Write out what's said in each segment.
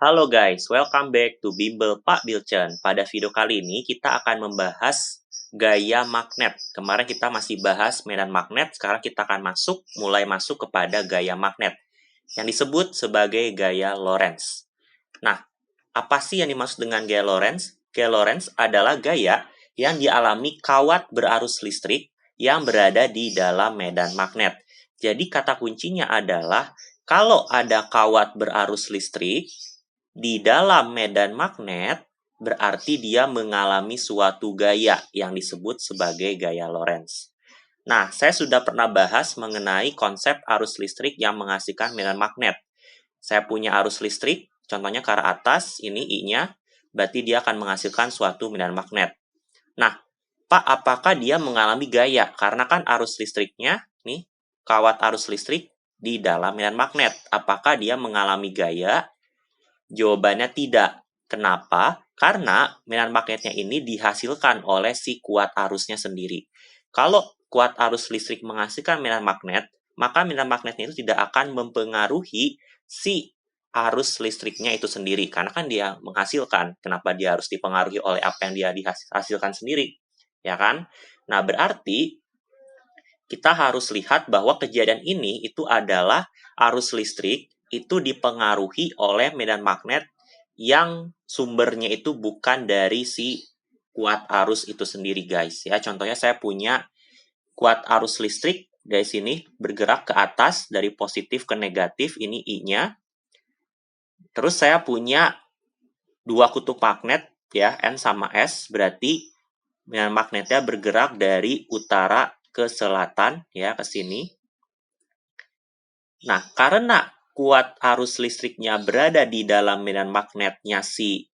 Halo guys, welcome back to Bimbel Pak Bilcen. Pada video kali ini kita akan membahas gaya magnet. Kemarin kita masih bahas medan magnet, sekarang kita akan mulai masuk kepada gaya magnet yang disebut sebagai gaya Lorentz. Nah, apa sih yang dimaksud dengan gaya Lorentz? Gaya Lorentz adalah gaya yang dialami kawat berarus listrik yang berada di dalam medan magnet. Jadi kata kuncinya adalah kalau ada kawat berarus listrik di dalam medan magnet, berarti dia mengalami suatu gaya yang disebut sebagai gaya Lorentz. Nah, saya sudah pernah bahas mengenai konsep arus listrik yang menghasilkan medan magnet. Saya punya arus listrik, contohnya ke arah atas, ini I-nya, berarti dia akan menghasilkan suatu medan magnet. Nah, Pak, apakah dia mengalami gaya? Karena kan arus listriknya, nih, kawat arus listrik di dalam medan magnet. Apakah dia mengalami gaya? Jawabannya tidak. Kenapa? Karena medan magnetnya ini dihasilkan oleh si kuat arusnya sendiri. Kalau kuat arus listrik menghasilkan medan magnet, maka medan magnetnya itu tidak akan mempengaruhi si arus listriknya itu sendiri. Karena kan dia menghasilkan. Kenapa dia harus dipengaruhi oleh apa yang dia dihasilkan sendiri? Ya kan? Nah, berarti kita harus lihat bahwa kejadian ini itu adalah arus listrik itu dipengaruhi oleh medan magnet yang sumbernya itu bukan dari si kuat arus itu sendiri, guys. Ya, contohnya saya punya kuat arus listrik dari sini bergerak ke atas dari positif ke negatif, ini I-nya. Terus saya punya dua kutub magnet ya, N sama S, berarti medan magnetnya bergerak dari utara ke selatan ya, ke sini. Nah, karena kuat arus listriknya berada di dalam medan magnetnya si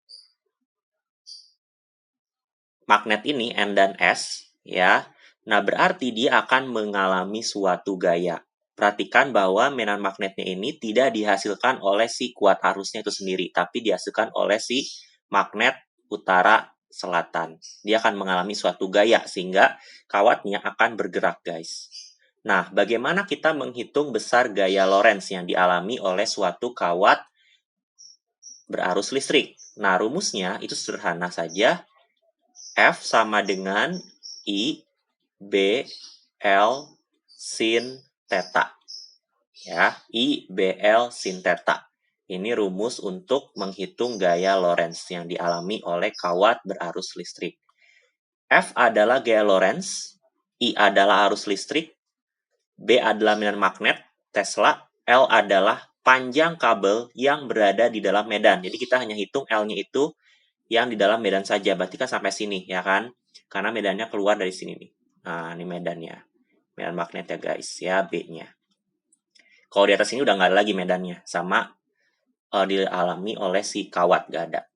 magnet ini, N dan S, ya. Nah, berarti dia akan mengalami suatu gaya. Perhatikan bahwa medan magnetnya ini tidak dihasilkan oleh si kuat arusnya itu sendiri, tapi dihasilkan oleh si magnet utara selatan. Dia akan mengalami suatu gaya, sehingga kawatnya akan bergerak, guys. Nah, bagaimana kita menghitung besar gaya Lorentz yang dialami oleh suatu kawat berarus listrik? Nah, rumusnya itu sederhana saja. F sama dengan I B L sin theta. Ya, I B L sin theta. Ini rumus untuk menghitung gaya Lorentz yang dialami oleh kawat berarus listrik. F adalah gaya Lorentz, I adalah arus listrik, B adalah medan magnet, Tesla, L adalah panjang kabel yang berada di dalam medan. Jadi kita hanya hitung L-nya itu yang di dalam medan saja. Berarti kan sampai sini, ya kan? Karena medannya keluar dari sini nih. Nah, ini medannya. Medan magnet ya guys, ya B-nya. Kalau di atas ini udah nggak ada lagi medannya. Sama dialami oleh si kawat, nggak ada.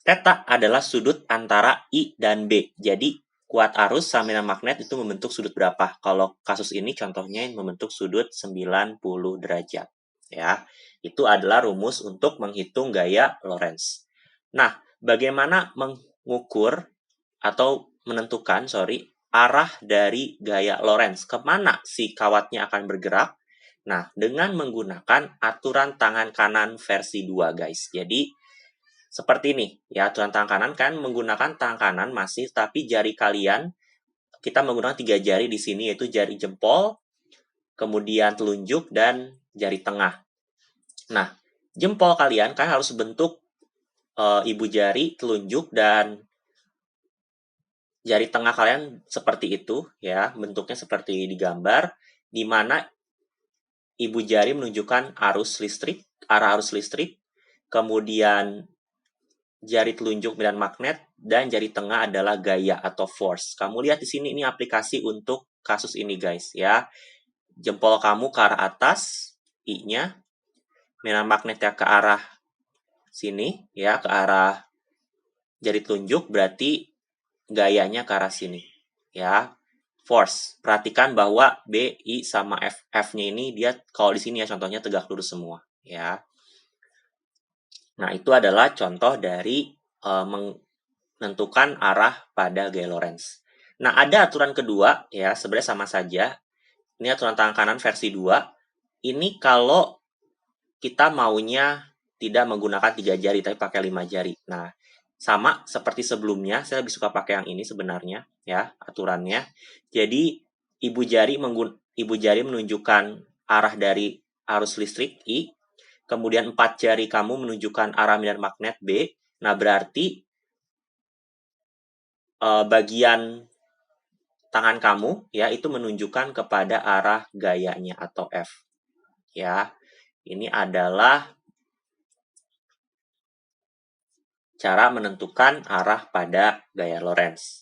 Theta adalah sudut antara I dan B. Jadi, kuat arus sama medan magnet itu membentuk sudut berapa? Kalau kasus ini contohnya membentuk sudut 90 derajat. Ya, itu adalah rumus untuk menghitung gaya Lorentz. Nah, bagaimana mengukur atau menentukan, arah dari gaya Lorentz? Kemana si kawatnya akan bergerak? Nah, dengan menggunakan aturan tangan kanan versi 2, guys. Jadi, seperti ini, ya, aturan tangan kanan kan menggunakan tangan kanan masih, tapi jari kalian, kita menggunakan 3 jari di sini, yaitu jari jempol, kemudian telunjuk, dan jari tengah. Nah, jempol kalian kan harus bentuk ibu jari, telunjuk, dan jari tengah kalian seperti itu, ya, bentuknya seperti di gambar, di mana ibu jari menunjukkan arus listrik, arah arus listrik, kemudian jari telunjuk medan magnet, dan jari tengah adalah gaya atau force. Kamu lihat di sini, ini aplikasi untuk kasus ini, guys, ya. Jempol kamu ke arah atas, I-nya, medan magnetnya ke arah sini, ya, ke arah jari telunjuk, berarti gayanya ke arah sini, ya. Force. Perhatikan bahwa B, I, sama F-nya ini dia kalau di sini ya contohnya tegak lurus semua, ya. Nah, itu adalah contoh dari menentukan arah pada gaya Lorentz. Nah, ada aturan kedua, ya, sebenarnya sama saja. Ini aturan tangan kanan versi 2. Ini kalau kita maunya tidak menggunakan 3 jari, tapi pakai 5 jari. Nah, sama seperti sebelumnya, saya lebih suka pakai yang ini sebenarnya, ya, aturannya. Jadi, ibu jari menunjukkan arah dari arus listrik I, kemudian 4 jari kamu menunjukkan arah medan magnet B. Nah, berarti bagian tangan kamu ya itu menunjukkan kepada arah gayanya atau F. Ya. Ini adalah cara menentukan arah pada gaya Lorentz.